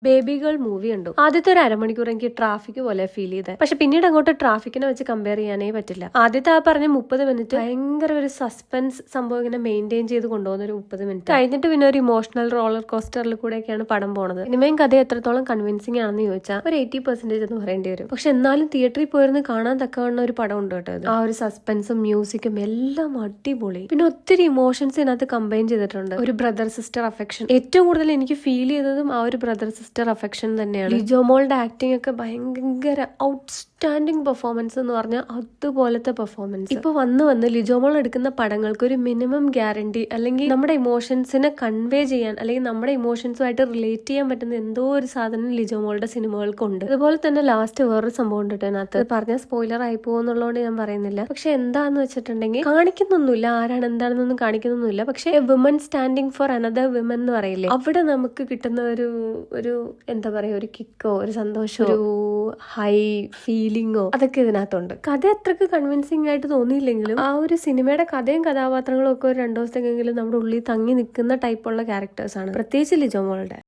Baby girl movie കണ്ടു. ആദ്യത്തെ ഒരു അരമണിക്കൂർ എനിക്ക് ട്രാഫിക് പോലെ ഫീൽ ചെയ്തത്. പക്ഷെ പിന്നീട് അങ്ങോട്ട് ട്രാഫിക്കിനെ വെച്ച് കമ്പയർ ചെയ്യാനേ പറ്റില്ല. ആദ്യത്തെ ആ പറഞ്ഞ 30 മിനിറ്റ് ഭയങ്കര ഒരു സസ്പെൻസ് സംഭവം ഇങ്ങനെ മെയിൻറ്റെയിൻ ചെയ്ത് കൊണ്ടുപോകുന്ന ഒരു 30 മിനിറ്റ് കഴിഞ്ഞിട്ട് പിന്നെ ഒരു ഇമോഷണൽ റോളർ കോസ്റ്ററിൽ കൂടെയൊക്കെയാണ് പടം പോണത്. സിനിമയും കഥ എത്രത്തോളം കൺവിൻസിംഗ് ആണെന്ന് ചോദിച്ചാൽ ഒരു 80% എന്ന് പറയേണ്ടി വരും. പക്ഷെ എന്നാലും തിയേറ്ററിൽ പോയിരുന്ന് കാണാൻ തക്കവണ്ണ ഒരു പടം ഉണ്ട് കേട്ടോ. ആ ഒരു സസ്പെൻസും മ്യൂസിക്കും എല്ലാം അടിപൊളി. പിന്നെ ഒത്തിരി ഇമോഷൻസ് ഇതിനകത്ത് കമ്പൈൻ ചെയ്തിട്ടുണ്ട്. ഒരു ബ്രദർ സിസ്റ്റർ അഫെക്ഷൻ ഏറ്റവും കൂടുതൽ എനിക്ക് ഫീൽ ചെയ്തതും ആ ഒരു ബ്രദർ സിസ്റ്റർ അഫെക്ഷൻ തന്നെയാണ്. ലിജോമോളുടെ ആക്ടിംഗ് ഒക്കെ ഭയങ്കര ഔട്ട്സ്റ്റാൻഡിങ് പെർഫോമൻസ് എന്ന് പറഞ്ഞാൽ അതുപോലത്തെ പെർഫോമൻസ്. ഇപ്പൊ വന്ന് ലിജോമോൾ എടുക്കുന്ന പടങ്ങൾക്ക് ഒരു മിനിമം ഗ്യാരണ്ടി അല്ലെങ്കിൽ നമ്മുടെ ഇമോഷൻസിനെ കൺവേ ചെയ്യാൻ അല്ലെങ്കിൽ നമ്മുടെ ഇമോഷൻസുമായിട്ട് റിലേറ്റ് ചെയ്യാൻ പറ്റുന്ന എന്തോ ഒരു സാധനം ലിജോമോളുടെ സിനിമകൾക്കുണ്ട്. അതുപോലെ തന്നെ ലാസ്റ്റ് വേറൊരു സംഭവം ഉണ്ട് അതിനകത്ത്. പറഞ്ഞ സ്പോയിലർ ആയി പോകുന്നുള്ളതുകൊണ്ട് ഞാൻ പറയുന്നില്ല. പക്ഷെ എന്താന്ന് വെച്ചിട്ടുണ്ടെങ്കിൽ കാണിക്കുന്നൊന്നുമില്ല, ആരാണ് എന്താണെന്നൊന്നും കാണിക്കുന്നൊന്നുമില്ല. പക്ഷെ women standing for another women എന്ന് പറയില്ലേ, അവിടെ നമുക്ക് കിട്ടുന്ന ഒരു എന്താ പറയാ, ഒരു കിക്കോ, ഒരു സന്തോഷമോ, ഒരു ഹൈ ഫീലിംഗോ അതൊക്കെ ഇതിനകത്തുണ്ട്. കഥ അത്രക്ക് കൺവിൻസിംഗ് ആയിട്ട് തോന്നിയില്ലെങ്കിലും ആ ഒരു സിനിമയുടെ കഥയും കഥാപാത്രങ്ങളും ഒക്കെ ഒരു 2 ദിവസത്തേക്കെങ്കിലും നമ്മുടെ ഉള്ളിൽ തങ്ങി നിൽക്കുന്ന ടൈപ്പുള്ള ക്യാരക്ടേഴ്സാണ്, പ്രത്യേകിച്ച് ലിജോമോളുടെ.